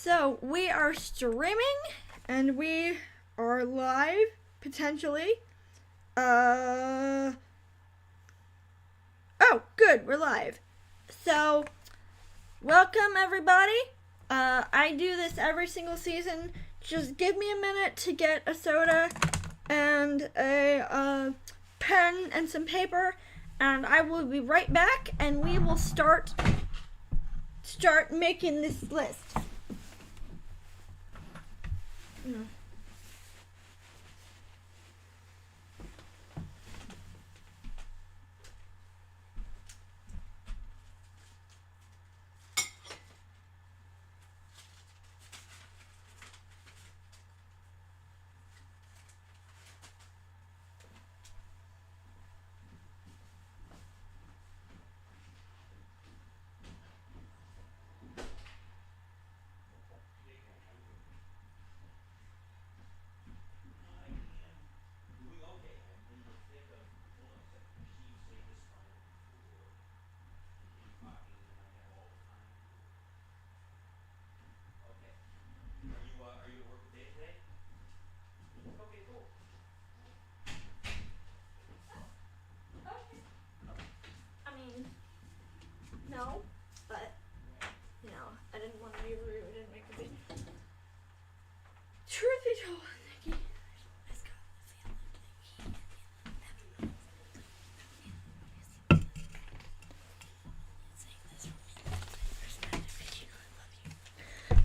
So we are streaming and we are live potentially. Oh, good, we're live. So, welcome everybody. I do this every single season. Just give me a minute to get a soda and a pen and some paper, and I will be right back, and we will start making this list. No, but, I didn't want to be rude and make a big... Truth be told, Nikki,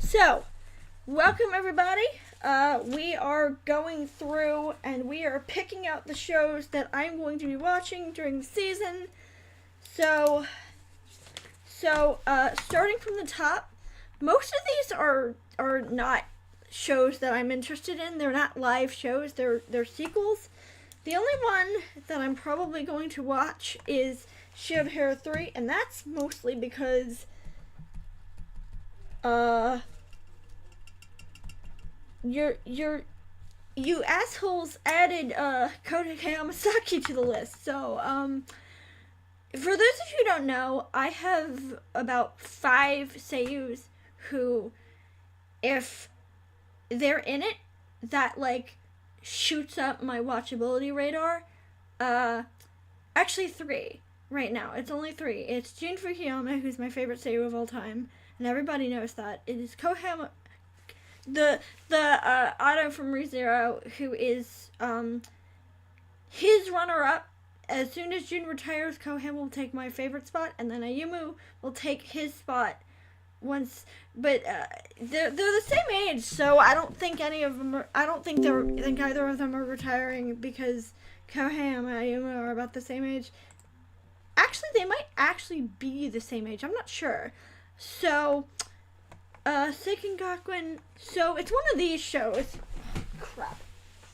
So, welcome everybody. We are going through and we are picking out the shows that I'm going to be watching during the season. So, starting from the top, most of these are not shows that I'm interested in. They're not live shows. They're sequels. The only one that I'm probably going to watch is Shield Hero 3, and that's mostly because you assholes added Kotake Yamasaki to the list. So for those of you who don't know, I have about 5 seiyus who, if they're in it, that shoots up my watchability radar. Actually 3 right now. It's only 3. It's Jun Fukuyama, who's my favorite seiyu of all time, and everybody knows that. It is Kohama, the Otto from ReZero, who is his runner-up. As soon as Jun retires, Kohen will take my favorite spot, and then Ayumu will take his spot once. But they're the same age, so I don't think any of them are. I don't think either of them are retiring because Kohen and Ayumu are about the same age. Actually, they might actually be the same age. I'm not sure. So, Seiken Gakuen. So it's one of these shows. Crap.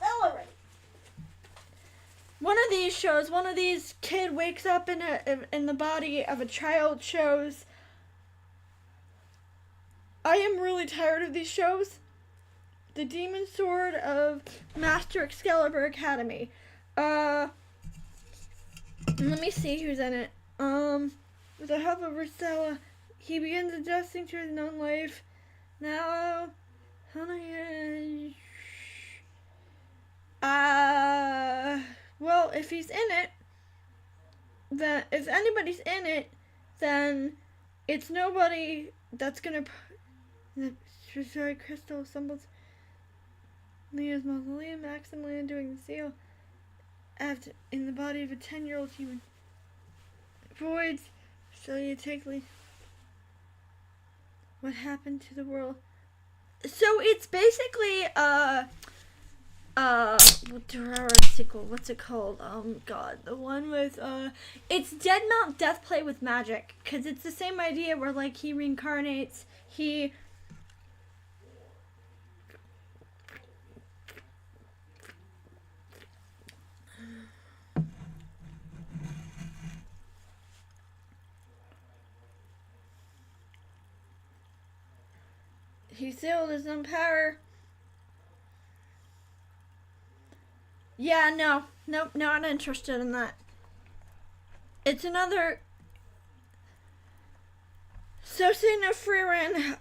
Celebrate. One of these shows, one of these kid wakes up in the body of a child shows. I am really tired of these shows. The Demon Sword of Master Excalibur Academy. Let me see who's in it. With the help of Risella, he begins adjusting to his known life. Now, well, if he's in it, then if anybody's in it, then it's nobody that's gonna. The Treasury Crystal assembles Leah's mausoleum, Maximilian doing the seal after in the body of a 10-year-old human. Voids, Celia Tigley. What happened to the world? So it's basically sequel. What's it called? God, the one with it's Dead Mount Death Play with Magic, because it's the same idea where he reincarnates. He sealed his own power. Yeah, nope, not interested in that. It's another So saying of Frieren,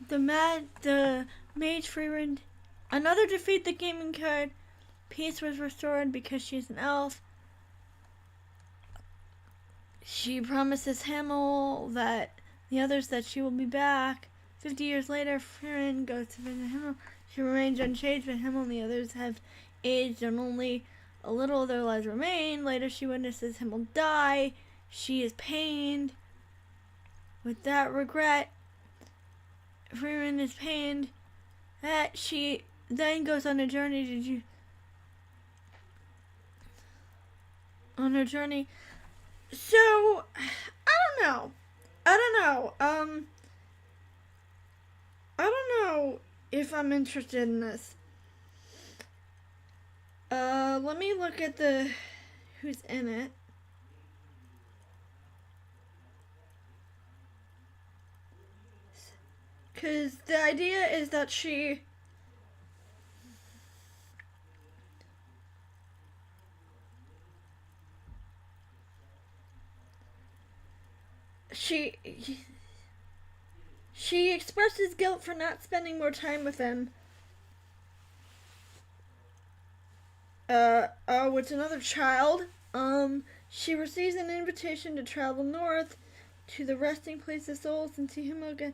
the mage Frieren, another defeat the gaming card. Peace was restored because she's an elf. She promises Himmel that the others that she will be back. 50 years later, Frieren goes to visit Himmel. She remains unchanged, but Himmel and the others have aged and only a little of their lives remain. Later, she witnesses Himmel die. She is pained. With that regret, Frieren is pained that she then goes on a journey on her journey. So, I don't know. I don't know if I'm interested in this. Let me look at who's in it. Because the idea is that she expresses guilt for not spending more time with him. It's another child. She receives an invitation to travel north to the resting place of souls and see him again.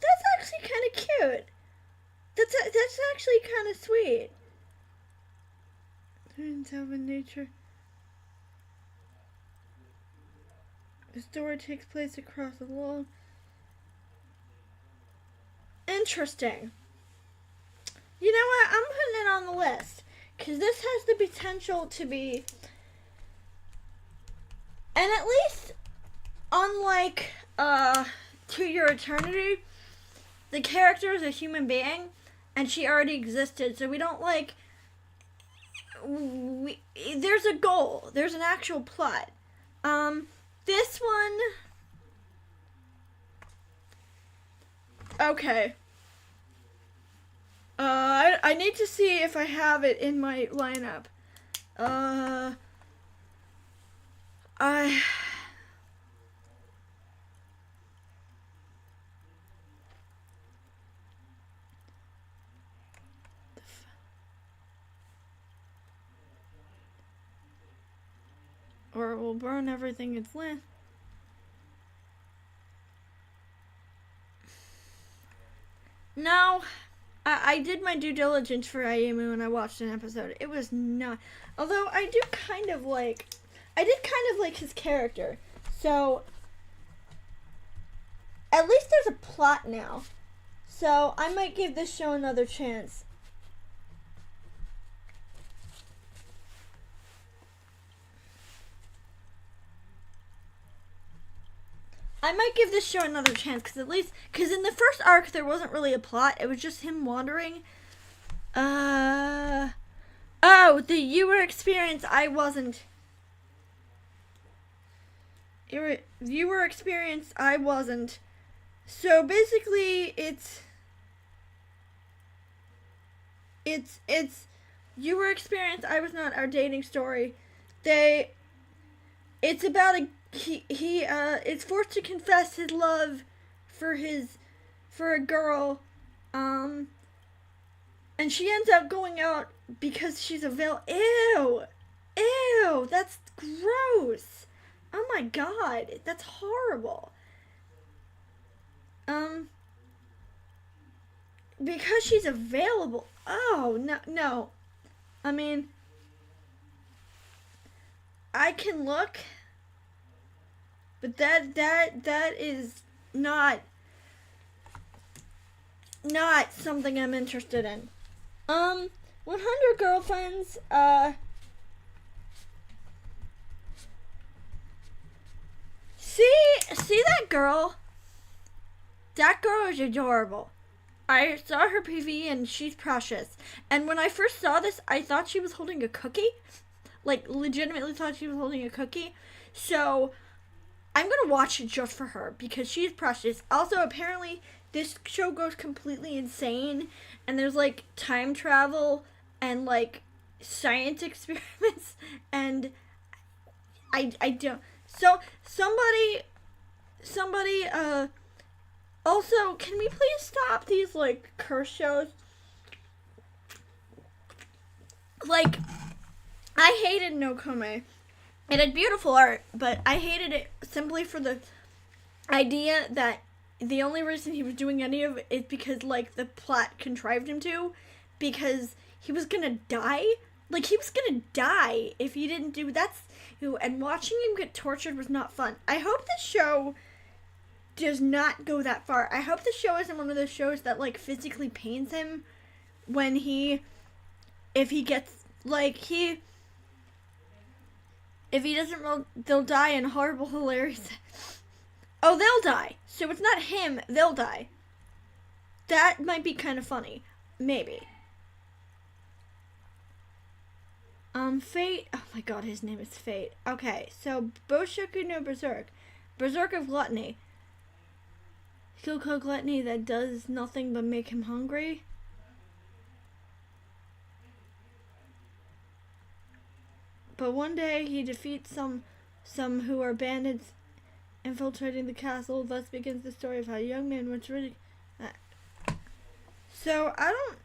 That's actually kind of cute. That's actually kind of sweet. Turns out in nature. The story takes place across a long. Interesting. You know what? I'm putting it on the list because this has the potential to be, and at least unlike To Your Eternity, the character is a human being, and she already existed, so we don't there's a goal. There's an actual plot. This one. Okay. I need to see if I have it in my lineup. Or it will burn everything it's lit. No, I did my due diligence for Ayumu when I watched an episode. It was not. Although I did kind of like his character. So at least there's a plot now. So I might give this show another chance. I might give this show another chance because in the first arc there wasn't really a plot. It was just him wandering. The viewer experience I wasn't. Viewer experience I wasn't. So basically it's viewer experience I was not our dating story. It's about he is forced to confess his love for a girl, and she ends up going out because she's ew, that's gross. Oh my god, that's horrible. Because she's available. Oh, no. I mean, I can look, but that is not something I'm interested in. 100 Girlfriends, see that girl? That girl is adorable. I saw her PV and she's precious. And when I first saw this, I thought she was holding a cookie. Like, legitimately thought she was holding a cookie. So, I'm gonna watch it just for her because she's precious. Also, apparently, this show goes completely insane. And there's, like, time travel and, like, science experiments. And I don't. So, somebody, also, can we please stop these, like, curse shows? Like, I hated Nokome. It had beautiful art, but I hated it simply for the idea that the only reason he was doing any of it is because, like, the plot contrived him to, because he was gonna die. Like, he was gonna die if he didn't do that's and watching him get tortured was not fun. I hope the show does not go that far. I hope the show isn't one of those shows that, like, physically pains him when if he gets, like, if he doesn't roll, they'll die in horrible, hilarious. Oh, they'll die. So it's not him, they'll die. That might be kind of funny. Maybe. Fate. Oh my god, his name is Fate. Okay, so Boshoku no Berserk. Berserk of Gluttony. He'll call gluttony that does nothing but make him hungry. But one day he defeats some who are bandits infiltrating the castle. Thus begins the story of how a young man was really. So I don't.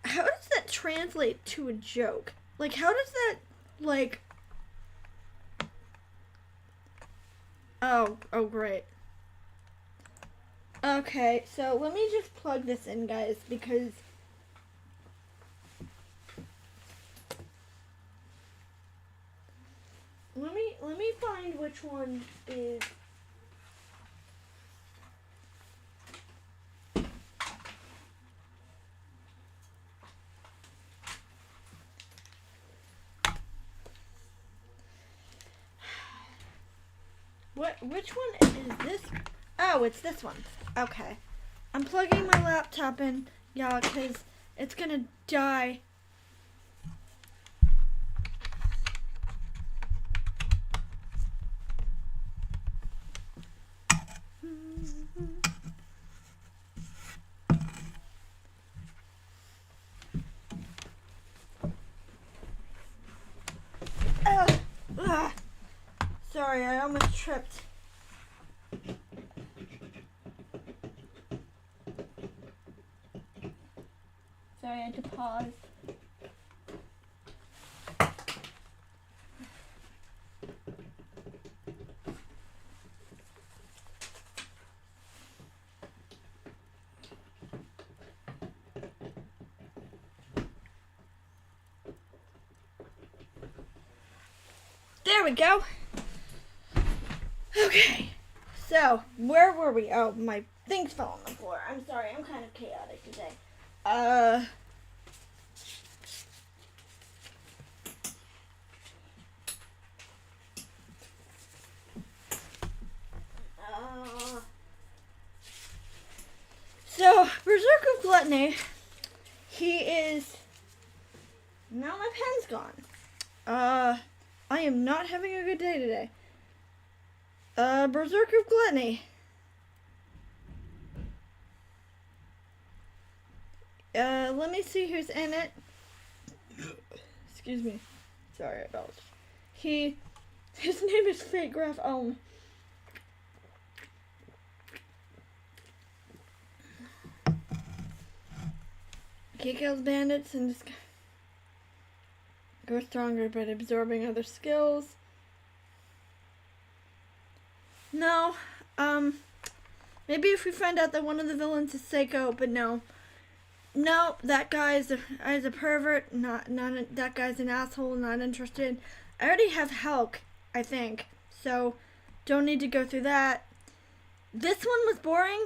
How does that translate to a joke? Like, how does that, like. Oh, great. Okay, so let me just plug this in, guys, because let me find which one is. Which one is this? Oh, it's this one. Okay. I'm plugging my laptop in, y'all, because it's gonna die. Sorry, I almost tripped. Sorry, I had to pause. There we go. Okay, so where were we? Oh, my things fell on the floor. I'm sorry, I'm kind of chaotic today. So, Berserk of Gluttony, he is, now my pen's gone. I am not having a good day today. Berserk of Gluttony. Let me see who's in it. Excuse me. Sorry about it. His name is Fate Graf Elm. He kills bandits and just grows stronger by absorbing other skills. No, maybe if we find out that one of the villains is Seiko, but no. No, that guy is a pervert, not that guy's an asshole, not interested. I already have Hulk, I think, so don't need to go through that. This one was boring.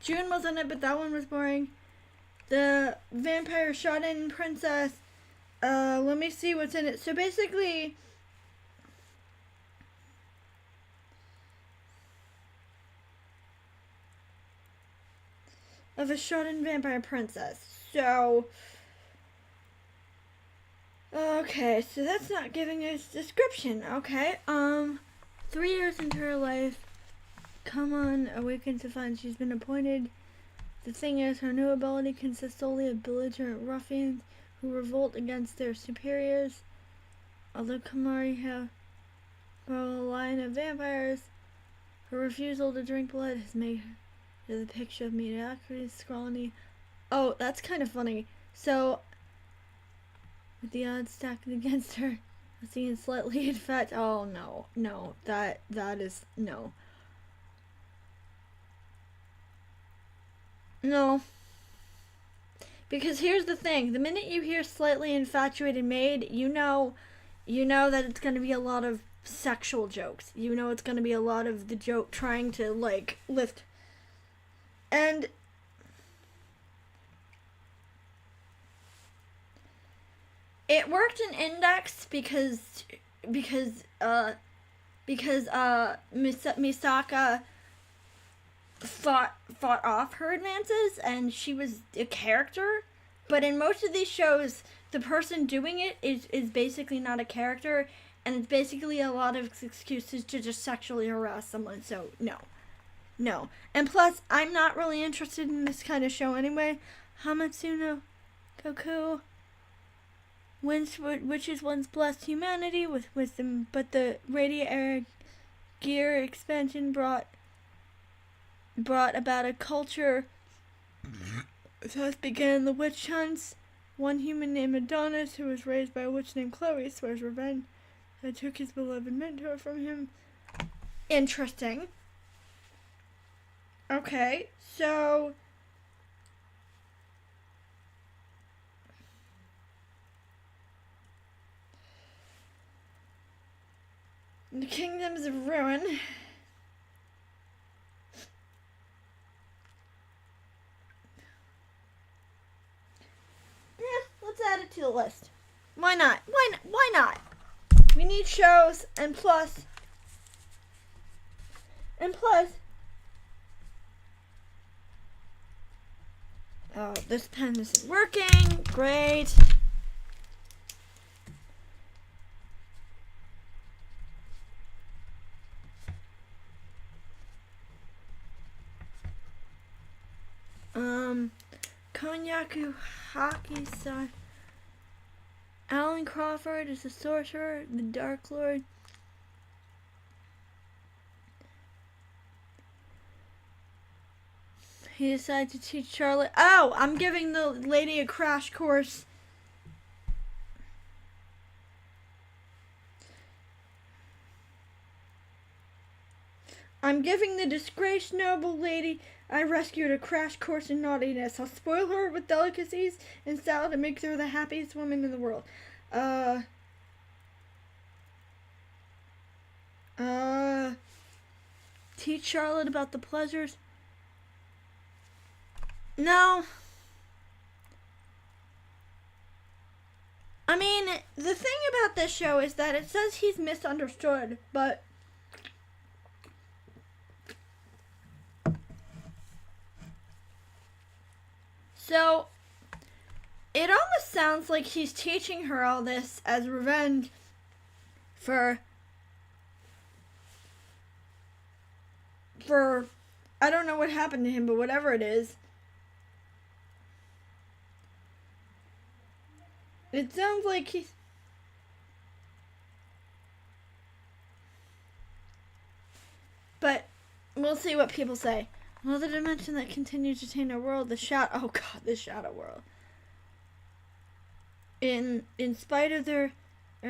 June was in it, but that one was boring. The Vampire Shonen Princess, let me see what's in it. So basically, of a Shonen Vampire Princess. So, okay, so that's not giving us description. Okay, 3 years into her life, Kamon awakens to find she's been appointed. The thing is, her new ability consists solely of belligerent ruffians who revolt against their superiors. Although Kamari Well, a line of vampires. Her refusal to drink blood has made her the picture of mediocrity, scrawny. Oh, that's kind of funny. So, with the odds stacked against her, seeing slightly infected. Oh no, that is no. No. Because here's the thing: the minute you hear slightly infatuated maid, you know that it's going to be a lot of sexual jokes. You know it's going to be a lot of the joke trying to like lift. And it worked in Index because Misaka fought off her advances and she was a character, but in most of these shows the person doing it is basically not a character, and it's basically a lot of excuses to just sexually harass someone. So no, and plus I'm not really interested in this kind of show anyway. Hamatsu no Koku, witches once blessed humanity with wisdom, but the Radiant Era Gear expansion brought about a culture. Thus began the witch hunts. One human named Adonis, who was raised by a witch named Chloe, swears revenge that took his beloved mentor from him. Interesting. Okay, so the Kingdoms of Ruin. Let's add it to the list. Why not? Why not? We need shows, and plus, oh, this pen isn't working. Great. Konyaku Haki-san. Alan Crawford is the sorcerer, the Dark Lord. He decided to teach Charlotte. Oh, I'm giving the lady a crash course. I'm giving the disgraced noble lady I rescued a crash course in naughtiness. I'll spoil her with delicacies and style to make her the happiest woman in the world. Teach Charlotte about the pleasures. No. I mean, the thing about this show is that it says he's misunderstood, but so it almost sounds like he's teaching her all this as revenge for I don't know what happened to him, but whatever it is. It sounds like he's... But we'll see what people say. Another dimension that continues to taint our world, the shadow... Oh god, the shadow world. In spite of their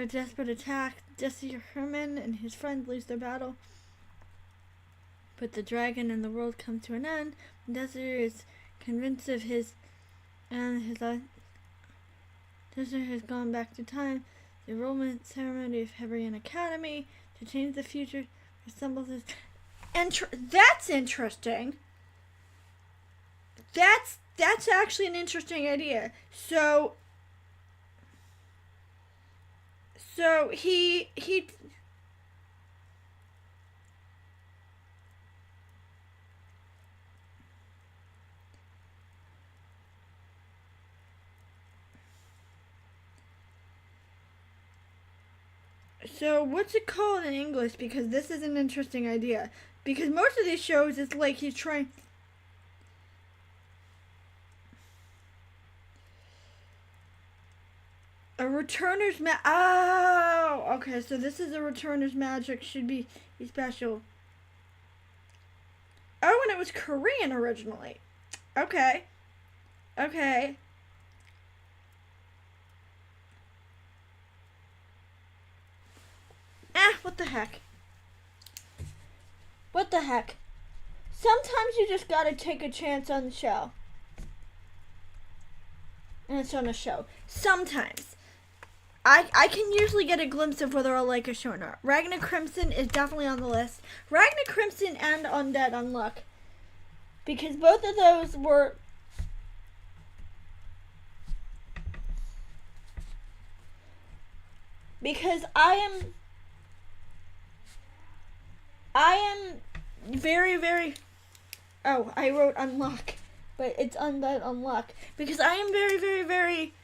desperate attack, Jesse Herman and his friends lose their battle. But the dragon and the world come to an end. Desert is convinced of his Desert has gone back to time. The enrollment ceremony of Hebrian Academy to change the future resembles this. That's interesting. That's actually an interesting idea. So he So what's it called in English? Because this is an interesting idea. Because most of these shows, it's like he's trying... A Returner's Oh, okay. So this is a Returner's magic. Should be special. Oh, and it was Korean originally. Okay. Okay. What the heck? What the heck? Sometimes you just gotta take a chance on the show. And it's on a show. Sometimes. I can usually get a glimpse of whether I'll like a show or not. Ragnar Crimson is definitely on the list. Ragnar Crimson and Undead Unluck. Because both of those were... Because I am very, very... Oh, I wrote Unluck. But it's Undead Unluck. Because I am very, very, very...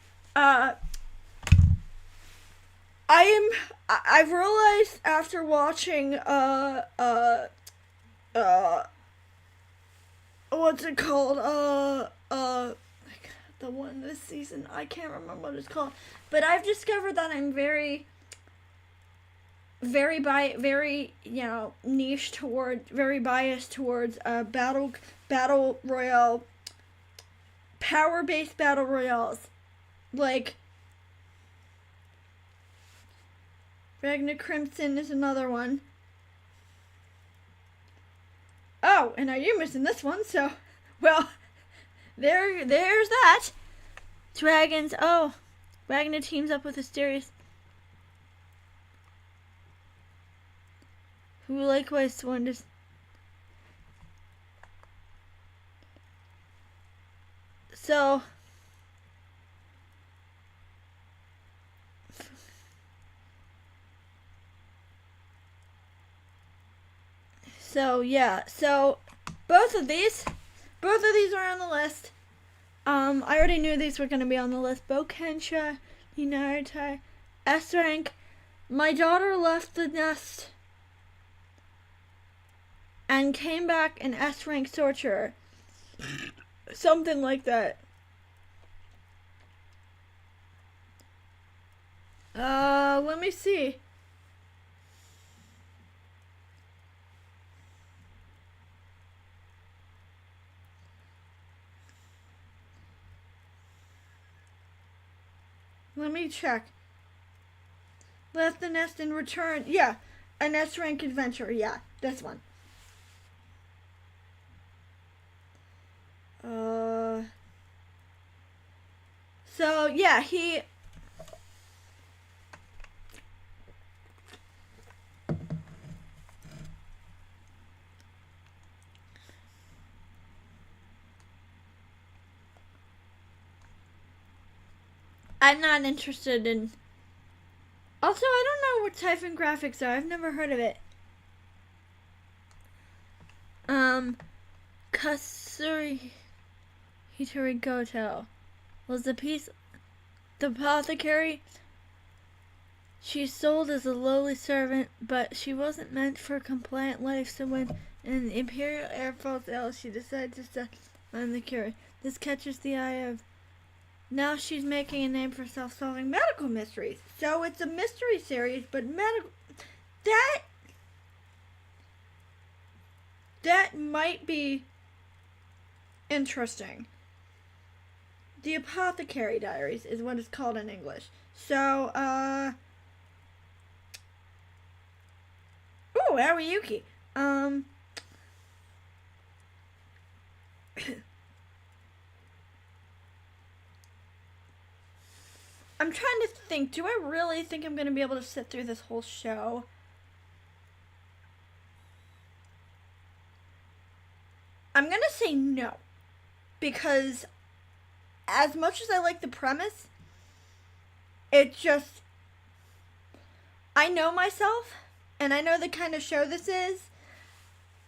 I've realized after watching, what's it called? The one this season, I can't remember what it's called. But I've discovered that I'm very, niche toward, very biased towards, battle royale, power-based battle royales. Like, Ragnar Crimson is another one. Oh, and are you missing this one? So, well, there's that. Dragons. Oh, Ragnar teams up with Asterius, who likewise sworn to. So yeah, so both of these are on the list. I already knew these were gonna be on the list. Bokensha, Ninartai, S rank. My daughter left the nest and came back in S rank sorcerer. Something like that. Let me see. Let me check. Left the nest and returned. Yeah, an S rank adventure. Yeah, this one. So yeah, he. I'm not interested in. Also, I don't know what Typhon graphics are. I've never heard of it. Kasuri Hitori Goto was the apothecary. She sold as a lowly servant, but she wasn't meant for a compliant life, so when an Imperial heir falls ill, she decides to study the cure. This catches the eye of. Now she's making a name for herself solving medical mysteries. So it's a mystery series, but medical. That might be interesting. The Apothecary Diaries is what it's called in English. So, ooh, Aoyuki. I'm trying to think, do I really think I'm going to be able to sit through this whole show? I'm going to say no. Because as much as I like the premise, it just... I know myself, and I know the kind of show this is.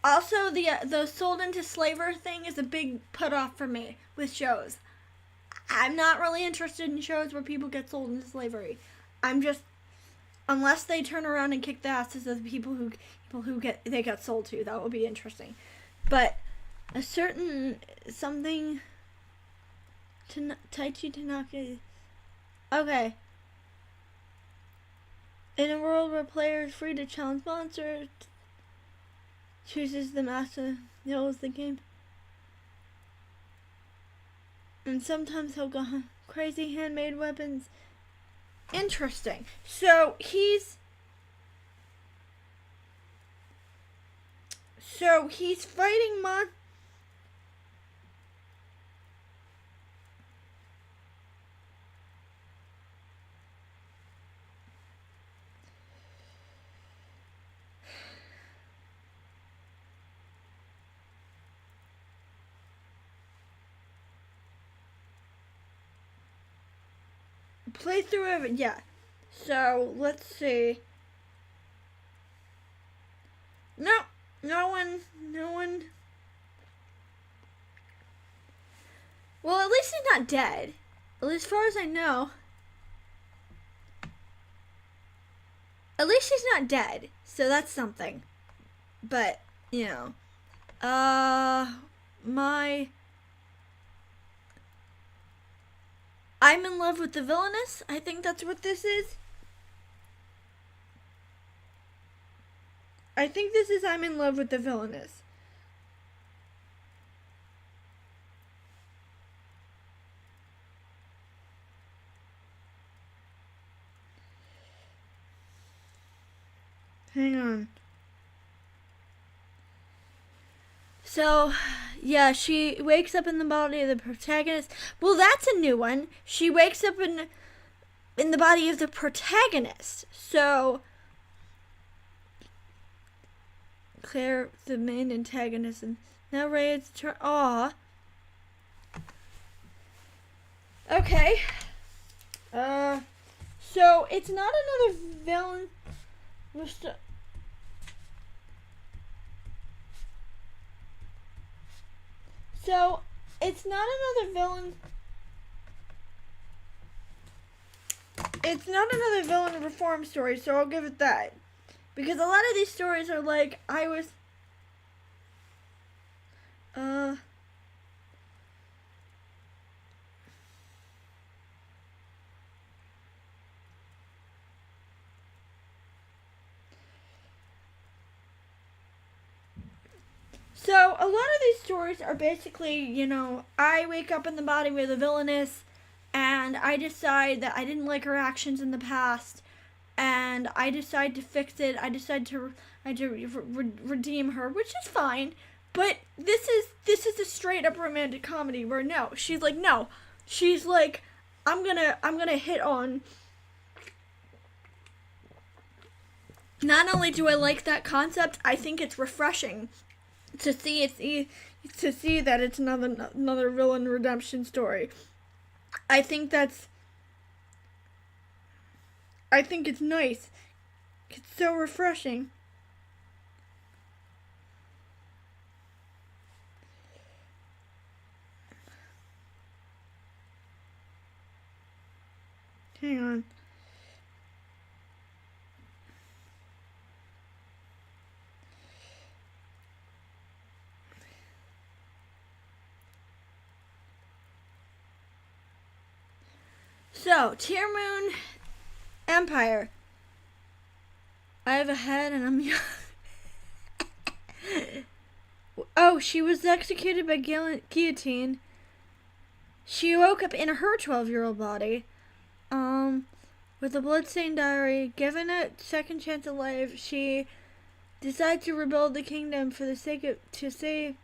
Also, the sold into slaver thing is a big put off for me with shows. I'm not really interested in shows where people get sold into slavery. I'm just, unless they turn around and kick the asses of the people who got sold to, that would be interesting. But a certain something Taichi Tanaka. Okay, In a world where players free to challenge monsters, chooses the master knows the game. And sometimes he'll go crazy handmade weapons. Interesting. So he's fighting playthrough of it, yeah. So let's see. No one. Well, at least he's not dead. At least as far as I know. At least he's not dead. So that's something. But, you know. I'm in love with the villainess. I think that's what this is. I think this is I'm in love with the villainess. Hang on. So, yeah, she wakes up in the body of the protagonist. Well, that's a new one. She wakes up in the body of the protagonist. So, Claire, the main antagonist, and now Ray's turn. Aw. Okay. So it's not another villain. So it's not another villain. It's not another villain reform story, so I'll give it that. Because a lot of these stories are like, So, a lot of these stories are basically, you know, I wake up in the body with a villainess, and I decide that I didn't like her actions in the past, and I decide to fix it. I decide to redeem her, which is fine. But this is a straight up romantic comedy where she's like, I'm gonna hit on. Not only do I like that concept, I think it's refreshing to see that it's another villain redemption story. I think it's nice. It's so refreshing. Hang on. So, Tear Moon Empire. I have a head and I'm young. Oh, she was executed by guillotine. She woke up in her 12-year-old body. With a bloodstained diary. Given a second chance at life, she decides to rebuild the kingdom for the sake of to save.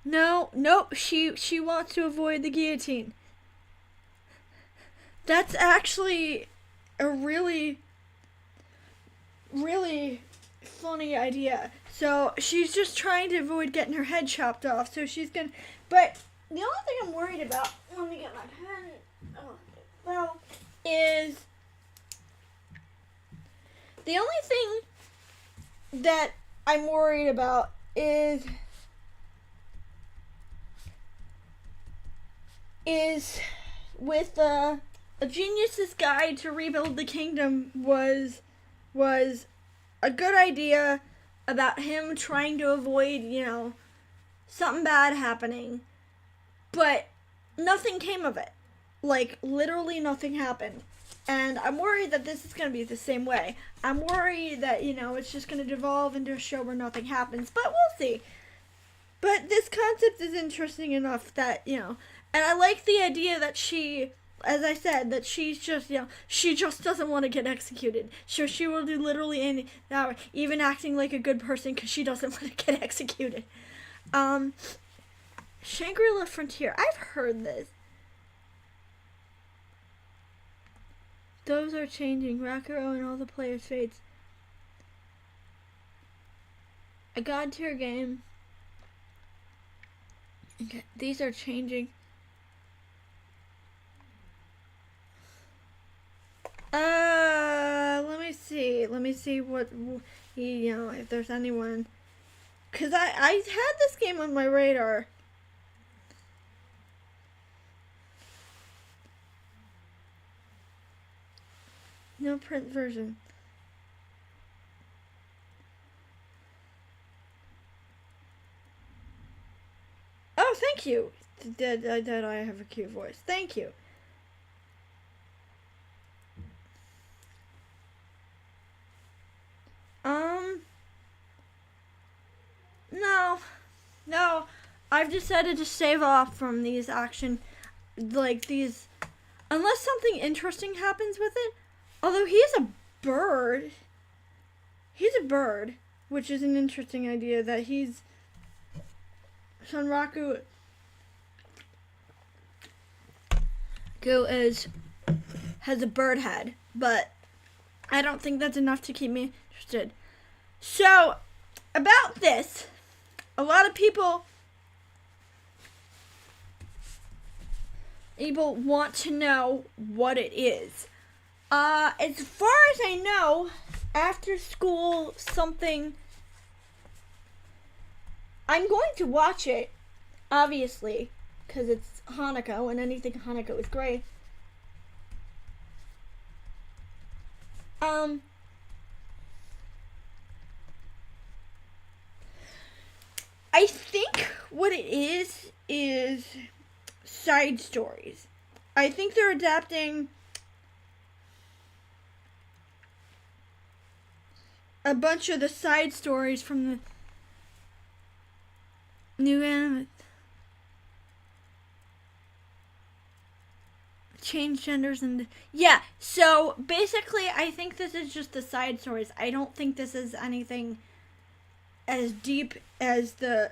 Nope. She wants to avoid the guillotine. That's actually a really, really funny idea. So she's just trying to avoid getting her head chopped off. So she's gonna. But the only thing I'm worried about. Let me get my pen. Is the only thing that I'm worried about is with A Genius's Guide to Rebuild the Kingdom was a good idea about him trying to avoid, something bad happening. But nothing came of it. Like, literally nothing happened. And I'm worried that this is going to be the same way. I'm worried that, it's just going to devolve into a show where nothing happens, but we'll see. But this concept is interesting enough that, and I like the idea that she, as I said, that she's just, she just doesn't want to get executed. So she will do literally any hour, even acting like a good person because she doesn't want to get executed. Shangri-La Frontier. I've heard this. Those are changing. Rakuro and all the players' fates. A god tier game. Okay, these are changing. Let me see. Let me see what if there's anyone. Cause I had this game on my radar. No print version. Oh, thank you. Did I have a cute voice? Thank you. No. I've decided to save off from these action, like these, unless something interesting happens with it. Although he's a bird. He's a bird, which is an interesting idea that he's Shunraku has a bird head, but I don't think that's enough to keep me interested. So, about this, a lot of people want to know what it is. As far as I know, after school something, I'm going to watch it, obviously, because it's Hanako, and anything Hanako is great. I think what it is side stories. I think they're adapting a bunch of the side stories from the new anime. Change genders and yeah, so basically I think this is just the side stories. I don't think this is anything as deep as the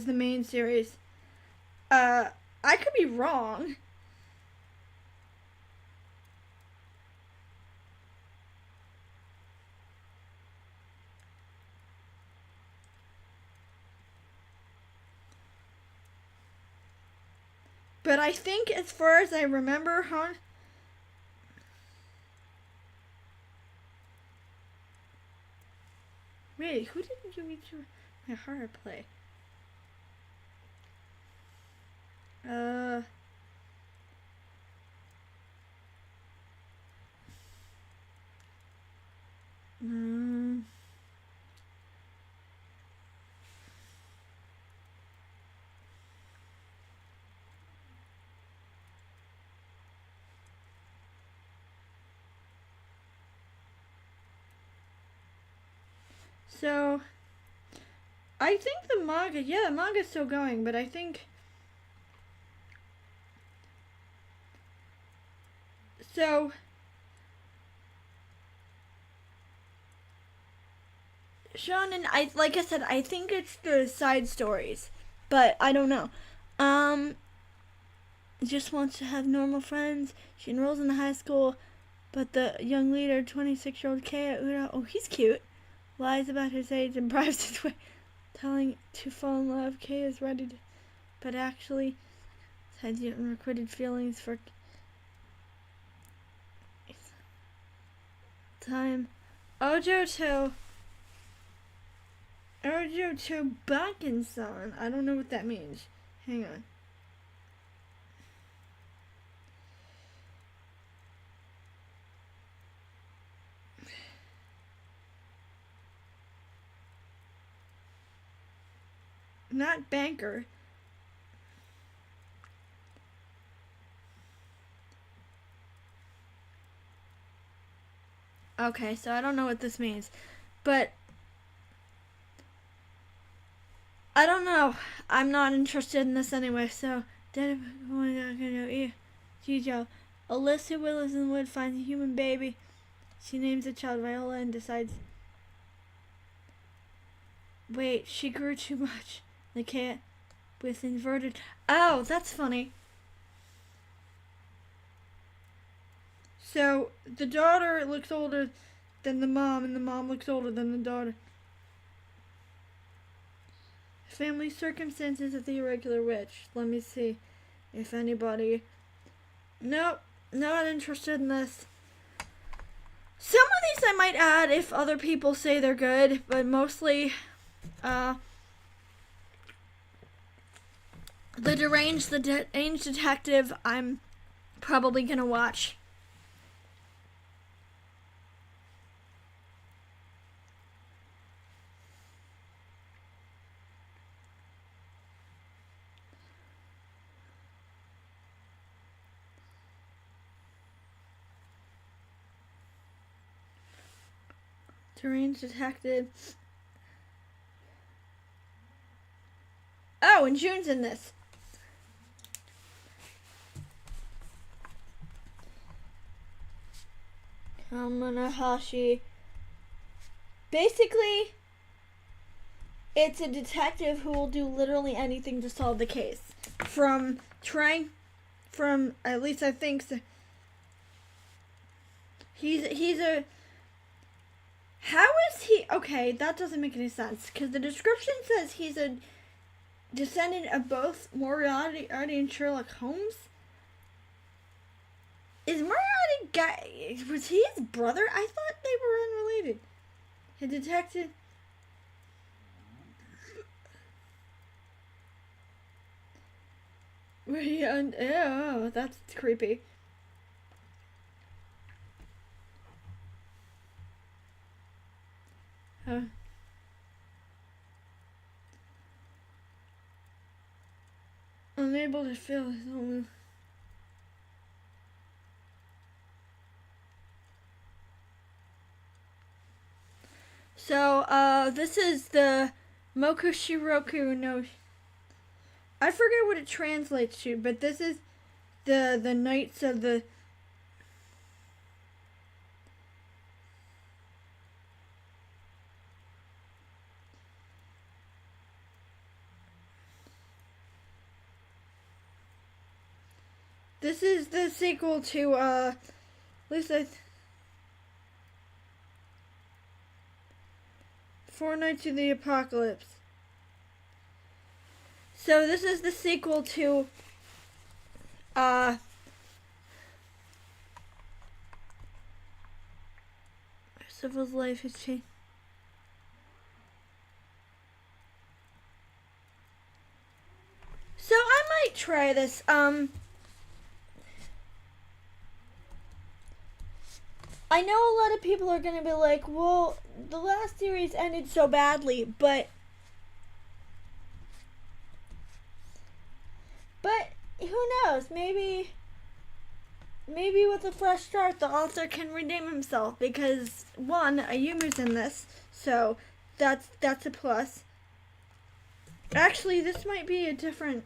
main series. I could be wrong. But I think as far as I remember, Wait, who didn't you read my horror play? So, I think the manga's still going, but I think so. Shonen, like I said, I think it's the side stories, but I don't know. Just wants to have normal friends. She enrolls in the high school, but the young leader, 26-year-old Kei Ura, oh, he's cute, lies about his age and bribes his way, telling to fall in love. Kei is ready to, but actually has unrequited feelings for time. Ojo to Bakken-san. I don't know what that means. Hang on. Not banker. Okay, so I don't know what this means. But I don't know. I'm not interested in this anyway, so Alyssa Willis in the wood finds a human baby. She names the child Viola and decides, wait, she grew too much. The cat with inverted. Oh, that's funny. So the daughter looks older than the mom, and the mom looks older than the daughter. Family circumstances of the irregular witch. Let me see if anybody. Nope, not interested in this. Some of these I might add if other people say they're good, but mostly, the deranged detective I'm probably gonna watch. Deranged detective. Oh, and June's in this. Kamanahashi. Basically, it's a detective who will do literally anything to solve the case. From at least I think so. He's a. How is he? Okay, that doesn't make any sense because the description says he's a descendant of both Moriarty and Sherlock Holmes. Is Moriarty guy? Was he his brother? I thought they were unrelated. A detective. Oh, that's creepy. Unable to feel his own. So, this is the Mokushiroku no. I forget what it translates to, but this is the Knights of the. This is the sequel to, at least Four Knights of the Apocalypse. So this is the sequel to, Percival's life has changed. So I might try this, I know a lot of people are going to be like, well, the last series ended so badly, but who knows? Maybe with a fresh start, the author can redeem himself because one, Ayumu's in this, so that's a plus. Actually, this might be a different.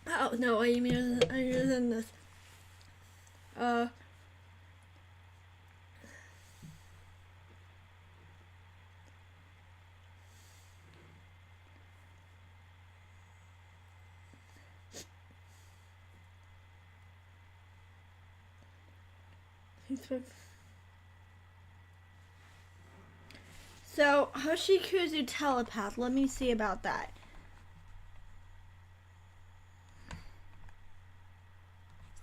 Oh no, Ayumu's in this. So, Hoshikuzu telepath. Let me see about that.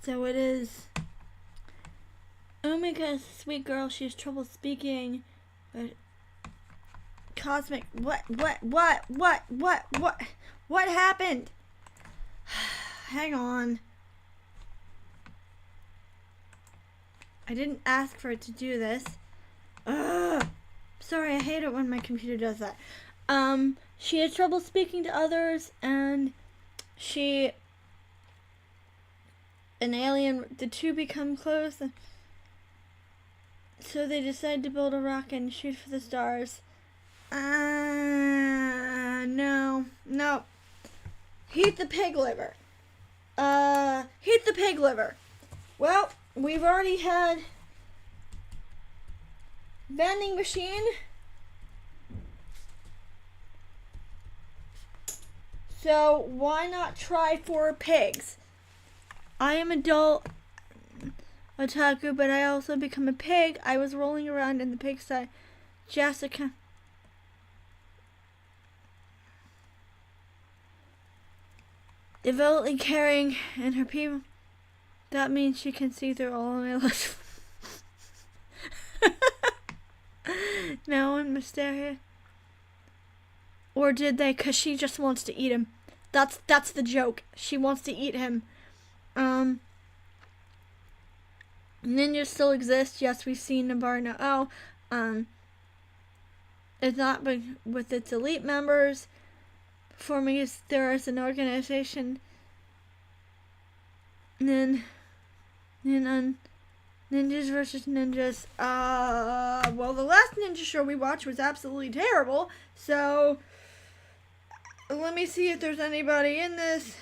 So it is. Omega is a sweet girl. She has trouble speaking. But cosmic. What happened? Hang on. I didn't ask for it to do this. Ugh. Sorry, I hate it when my computer does that. She has trouble speaking to others, and an alien, the two become close. So they decide to build a rocket and shoot for the stars. No. Heat the pig liver. Heat the pig liver. Well, we've already had vending machine. So why not try for pigs? I am adult otaku, but I also become a pig. I was rolling around in the pigsty. Jessica. Devoutly caring and her people. That means she can see through all of my lips. No one mysterious. Or did they? Cause she just wants to eat him. That's the joke. She wants to eat him. Ninjas still exist. Yes, we've seen Nabarno. It's not with its elite members. Forming there is an organization. Ninjas versus ninjas. Well, the last ninja show we watched was absolutely terrible. So let me see if there's anybody in this.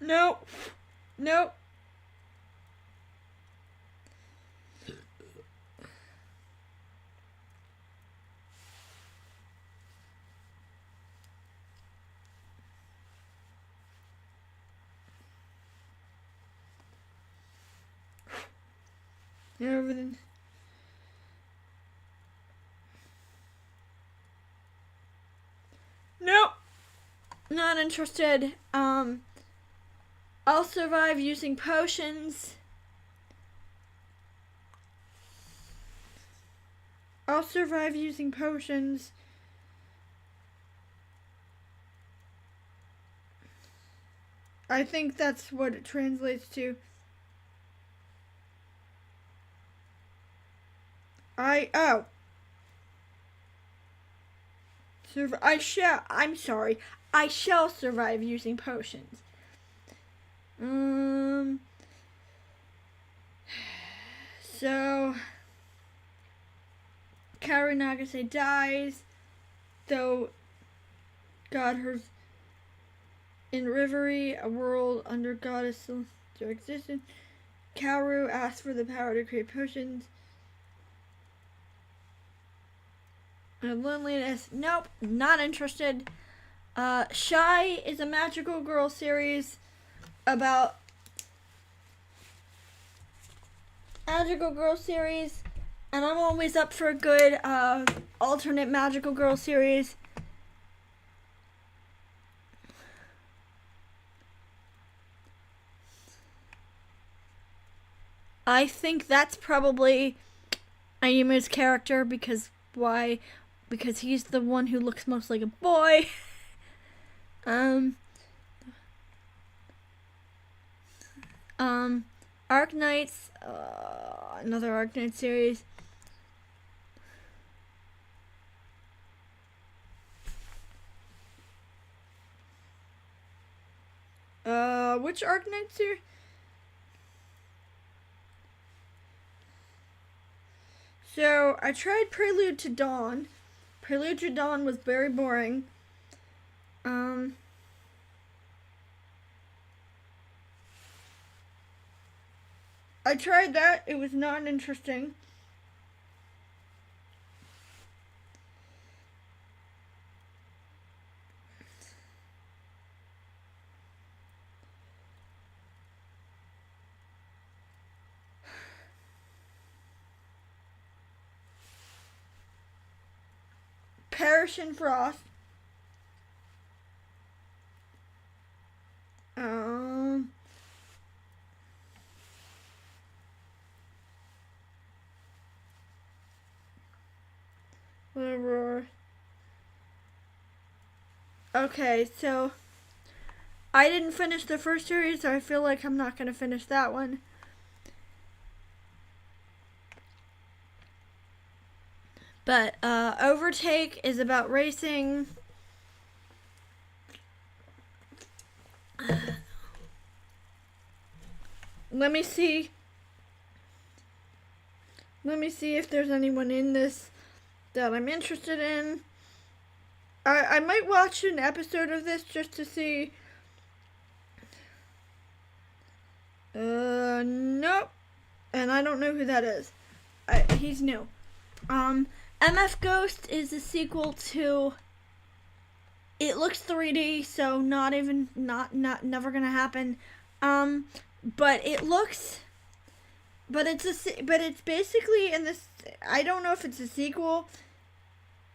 Nope. Everything. Nope. Not interested. I'll survive using potions. I think that's what it translates to. I shall survive using potions. So Kaoru Nagase dies, though God hers in Reverie, a world under goddess celestial existence. Kaoru asks for the power to create potions. And loneliness, nope, not interested. Shy is a magical girl series about and I'm always up for a good alternate magical girl series. I think that's probably Ayumu's character because why? Because he's the one who looks most like a boy. Arknights, another Arknight series. Which Arknight series? So, I tried Prelude to Dawn. Prelude to Dawn was very boring. I tried that. It was not interesting. Perish in Frost. Whatever. Okay, so I didn't finish the first series, so I feel like I'm not gonna finish that one. But Overtake is about racing. let me see. Let me see if there's anyone in this that I'm interested in. I might watch an episode of this just to see. Nope. And I don't know who that is. He's new. MF Ghost is a sequel to. It looks 3D, so never gonna happen. But it looks. But it's basically in this. I don't know if it's a sequel.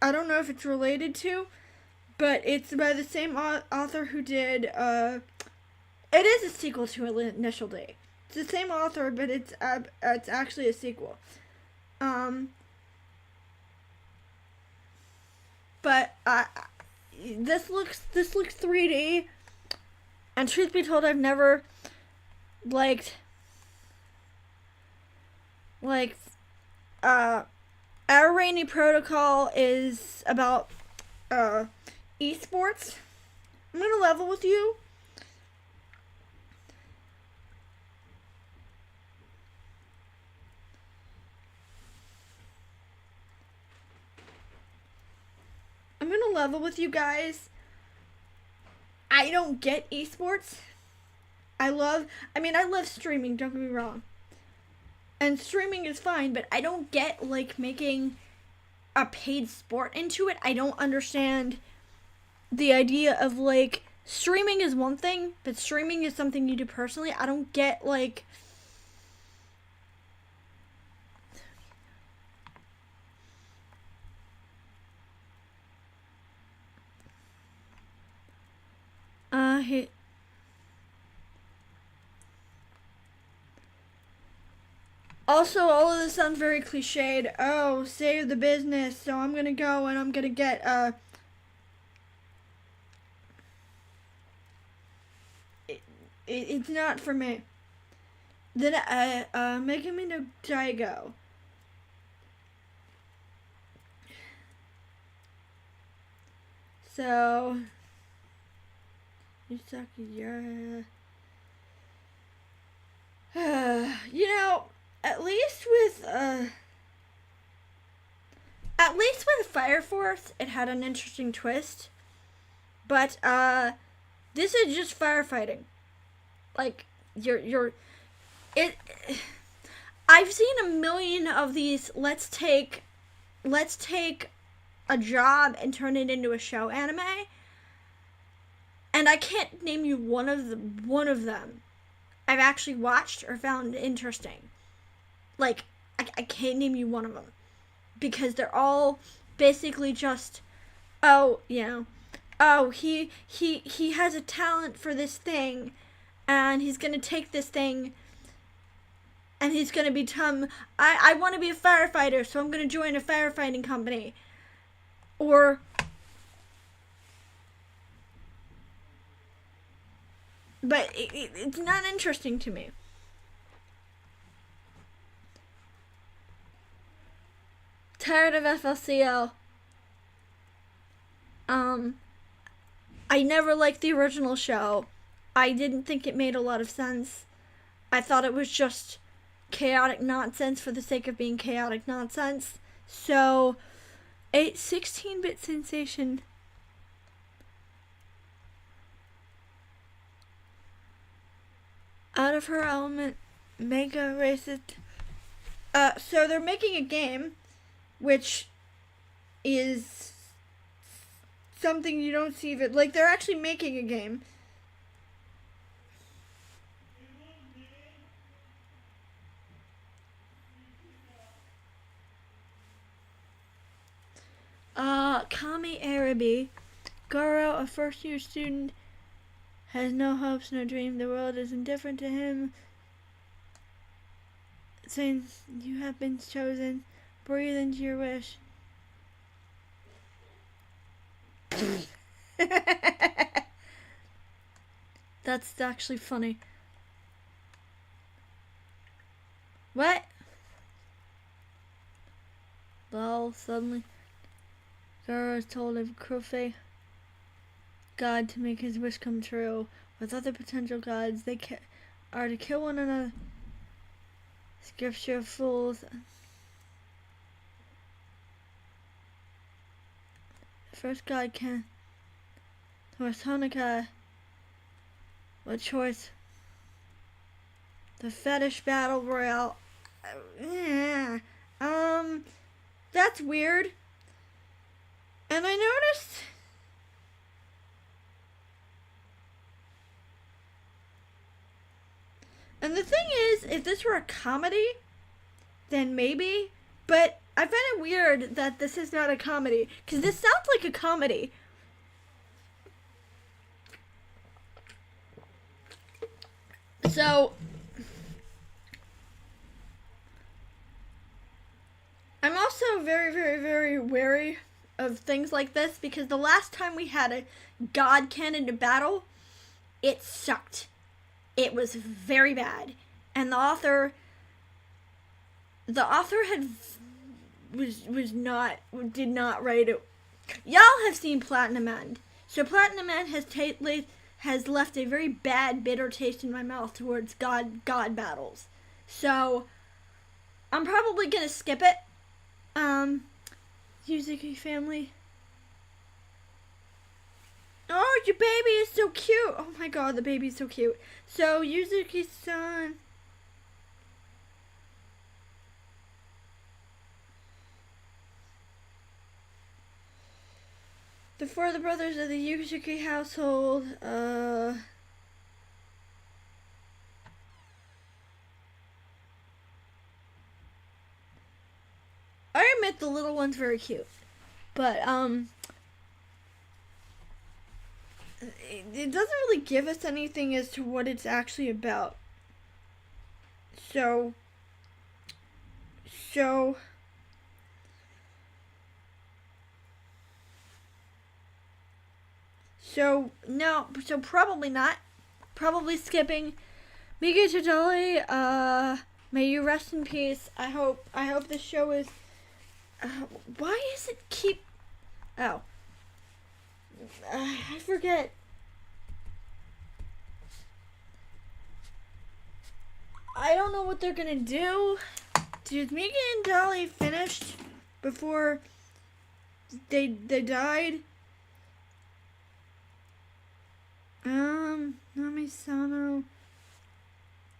I don't know if it's related to, but it's by the same author who did. It is a sequel to Initial D. It's the same author, but it's actually a sequel. But this looks 3D, and truth be told, I've never liked Our Rainy Protocol is about esports. I'm gonna level with you. I'm gonna level with you guys. I don't get esports. I love streaming, don't get me wrong. And streaming is fine, but I don't get, like, making a paid sport into it. I don't understand the idea of, like, streaming is one thing, but streaming is something you do personally. I don't get, like... Also, all of this sounds very cliched. Oh, save the business, so I'm gonna go and I'm gonna get, it's not for me. Then, making me no Daigo. So, you suck, yeah. You know, at least with Fire Force, it had an interesting twist. But, this is just firefighting. Like, I've seen a million of these, let's take a job and turn it into a show anime. And I can't name you one of them I've actually watched or found interesting. Like, I can't name you one of them. Because they're all basically just, oh, you know, oh, he has a talent for this thing, and he's gonna take this thing, and he's gonna become, I want to be a firefighter, so I'm gonna join a firefighting company. Or... But it's not interesting to me. Tired of FLCL. I never liked the original show. I didn't think it made a lot of sense. I thought it was just chaotic nonsense for the sake of being chaotic nonsense. So, a 16-bit sensation. Out of her element, mega racist. So they're making a game, which is something you don't see that, like, they're actually making a game. Kami Arabi, Goro, a first-year student, has no hopes, no dream. The world is indifferent to him. Since you have been chosen, breathe into your wish. That's actually funny. What? Well, suddenly, Goro is told of Crowfey God to make his wish come true. With other potential gods, they are to kill one another. Scripture fools. The first God can. Horse Hanukkah. What choice? The fetish battle royale. Yeah. That's weird. And I noticed. And the thing is, if this were a comedy, then maybe. But I find it weird that this is not a comedy. Because this sounds like a comedy. So, I'm also very, very, very wary of things like this. Because the last time we had a God canon battle, it sucked. It was very bad, and the author did not write it. Y'all have seen Platinum End, so Platinum End has left a very bad, bitter taste in my mouth towards God battles. So I'm probably gonna skip it. Yuzuki family. Oh, your baby is so cute. Oh my god, the baby is so cute. So, Yuzuki's son. The four of the brothers of the Yuzuki household. I admit the little one's very cute. But, it doesn't really give us anything as to what it's actually about. So no, so probably not. Probably skipping. Mika Tadali, may you rest in peace. I hope this show is, why is it keep, oh. I forget. I don't know what they're gonna do. Did Mika and Dolly finished before they died? Nami Sano.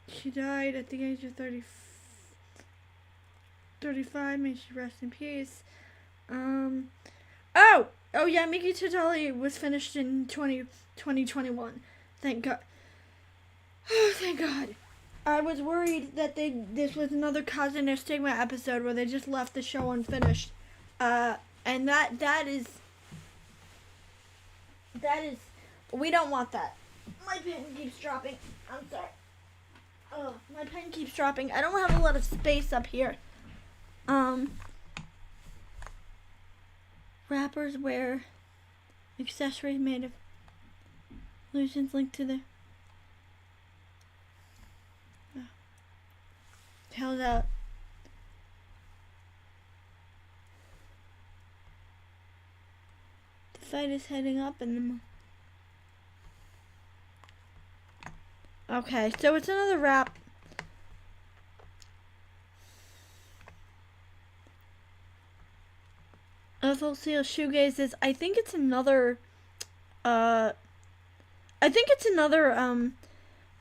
She died at the age of 35. May she rest in peace. Oh yeah, Miki Tadali was finished in 2021. Thank God. Oh, thank God. I was worried that this was another Kazune Stigma episode where they just left the show unfinished. And that is, we don't want that. My pen keeps dropping. I'm sorry. Oh, my pen keeps dropping. I don't have a lot of space up here. Rappers wear accessories made of illusions linked to the held out. The fight is heading up in the okay, so it's another rap. FLCL Shoegaze is, I think it's another, I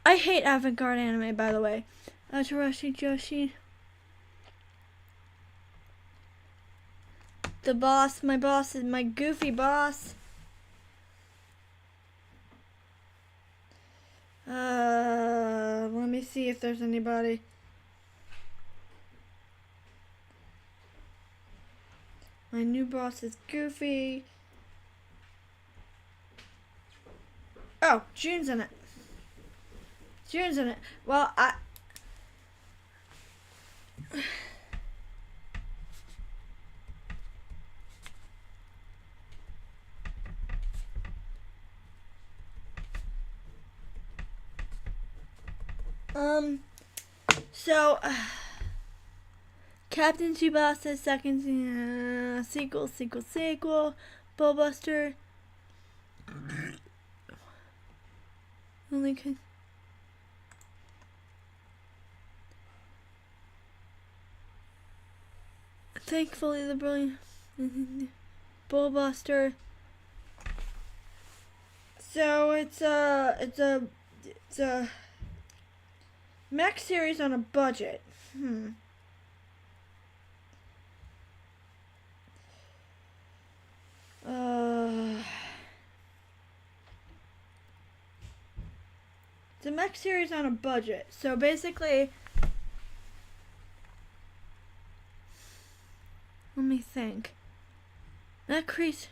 hate avant-garde anime, by the way. Tarashi Joshi. The boss, my boss is my goofy boss. Let me see if there's anybody. My new boss is Goofy. Oh, June's in it. June's in it. Well, Captain Tsubasa second sequel, Ballbuster. Only Thankfully, the brilliant Bullbuster. So it's a mech series on a budget. It's a mech series on a budget. So basically, let me think. That crease.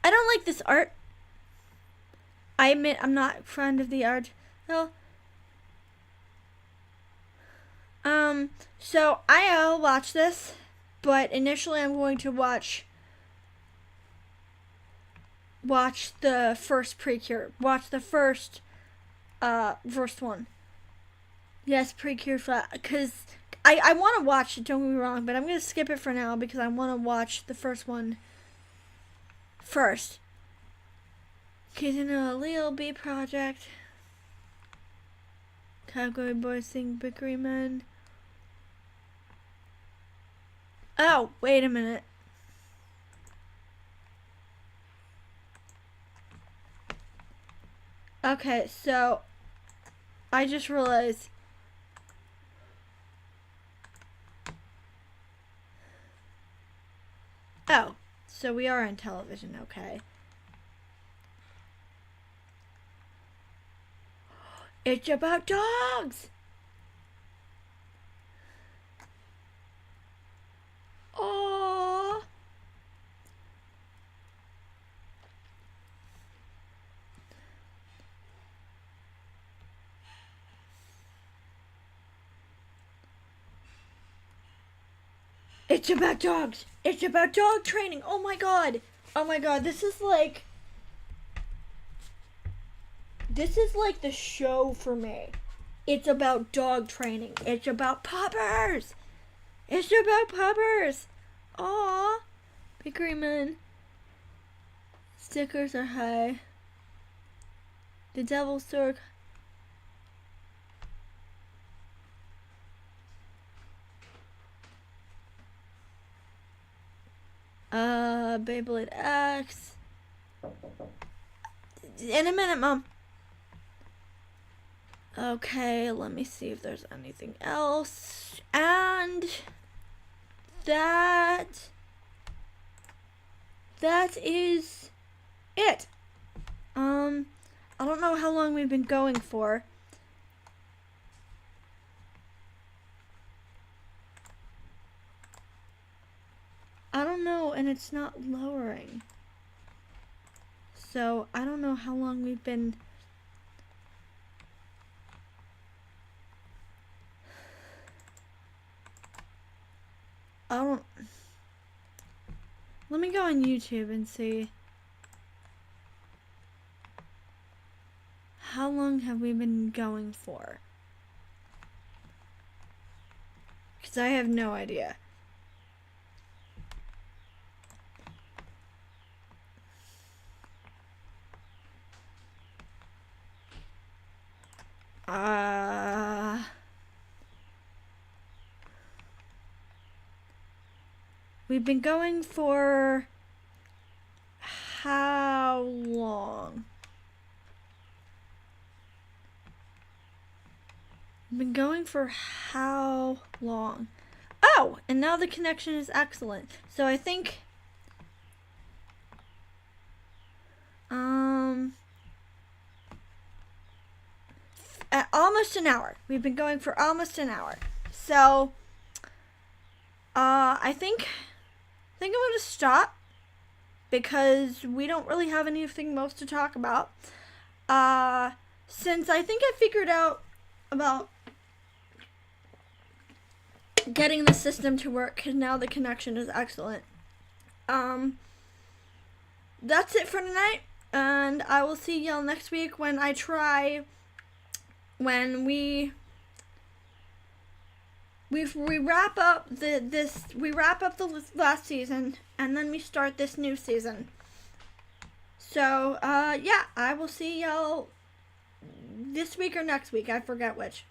I don't like this art. I admit I'm not fond of the art. Well, so I'll watch this, but initially I'm going to watch the first Precure. Watch the first one. Yes, Precure flat, because I want to watch it, don't get me wrong, but I'm going to skip it for now because I want to watch the first one first. Because, you know, Leo B Project, Cowboy Boys Sing Bickery Men. Oh, wait a minute. Okay, so I just realized oh, so we are on television, okay. It's about dogs. Aww. It's about dogs. It's about dog training. Oh my god. Oh my god. This is like the show for me. It's about dog training. It's about puppers. It's about puppers. Aww. Bickery Men. Stickers are high. The Devil's Sword. Beyblade X. In a minute, Mom. Okay, let me see if there's anything else. And that is it. I don't know how long we've been going for. I don't know, and it's not lowering. So, I don't know how long we've been. Let me go on YouTube and see. How long have we been going for? Because I have no idea. We've been going for how long? We've been going for how long? Oh, and now the connection is excellent. So I think at almost an hour. We've been going for almost an hour. So I think I'm going to stop because we don't really have anything else to talk about. Since I think I figured out about getting the system to work, because now the connection is excellent. That's it for tonight, and I will see y'all next week when we wrap up the last season, and then we start this new season. So yeah, I will see y'all this week or next week. I forget which.